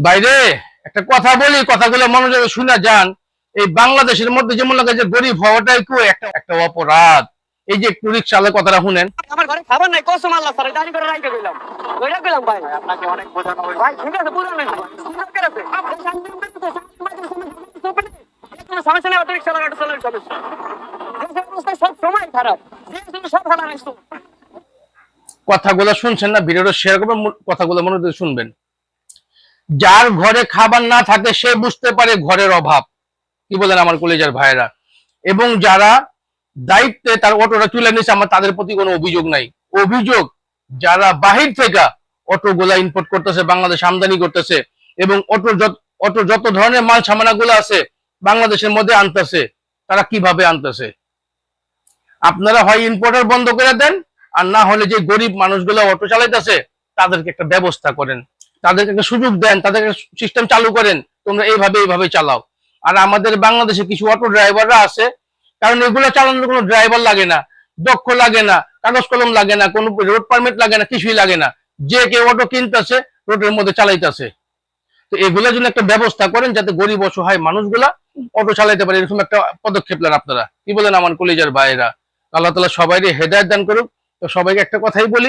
বাইরে একটা কথা বলি, কথাগুলো মনোযোগে শুনে যান। এই বাংলাদেশের মধ্যে যেমন লাগে যে গরিব হওয়াটাই কেউ একটা একটা অপরাধ। এই যে একটু রিক্সাওয়ালার কথাটা শুনেন। আমার ঘরে খাবার নাই, কসম আল্লাহ স্যার, গাড়ি করে রাইখে দিলাম। কইরা গেলাম ভাই, আপনাকে অনেক বোঝানো হইছে ভাই। ঠিক আছে, বুঝানো হইছে ভাই। কি দরকার আছে? কোনো সমস্যা নেই, অটো রিক্সা লাগাতে চলে যাবে। দেশের অবস্থা সব সময় খারাপ, দেশ সব ভালো নাই। কথাগুলো শুনছেন না? ভিডিওটা শেয়ার করবেন, কথাগুলো মনোযোগে শুনবেন। যার ঘরে খাবার না থাকে সে বুঝতে পারে ঘরের অভাব। কি বলেন আমার কলেজের ভাইয়েরা? এবং যারা দায়িত্বে তার অটোটা তুলে নিয়েছে, আমার তাদের প্রতি কোনো অভিযোগ নাই। অভিযোগ যারা বাহির থেকে অটোগুলা ইম্পোর্ট করতেছে, বাংলাদেশ আমদানি করতেছে, এবং অটো যত ধরনের মাল সামানা গুলো আছে বাংলাদেশের মধ্যে আনতেছে, তারা কিভাবে আনতেছে? আপনারা হয় ইম্পোর্টার বন্ধ করে দেন, আর না হলে যে গরিব মানুষগুলো অটো চালাইতেছে তাদেরকে একটা ব্যবস্থা করেন, তাদেরকে একটা সুযোগ দেন, তাদেরকে সিস্টেম চালু করেন, তোমরা এইভাবে চালাও। আর আমাদের বাংলাদেশে কিছু অটো ড্রাইভাররা আছে, কারণ এগুলো চালানোর কোনো ড্রাইভার লাগে না, দক্ষ লাগে না, কাগজ কলম লাগে না, কোনো রোড পারমিট লাগে না, কিছুই লাগে না। যে কেউ অটো কিনতেছে, রোডের মধ্যে চালাইতেছে। তো এগুলোর জন্য একটা ব্যবস্থা করেন, যাতে গরিব অসহায় মানুষগুলা অটো চালাইতে পারে, এরকম একটা পদক্ষেপ নেন আপনারা। কি বলেন আমার কলিজার ভাইয়েরা? আল্লাহ তাআলা সবাইকে হেদায়েত দান করুক। তো সবাইকে একটা কথাই বলি,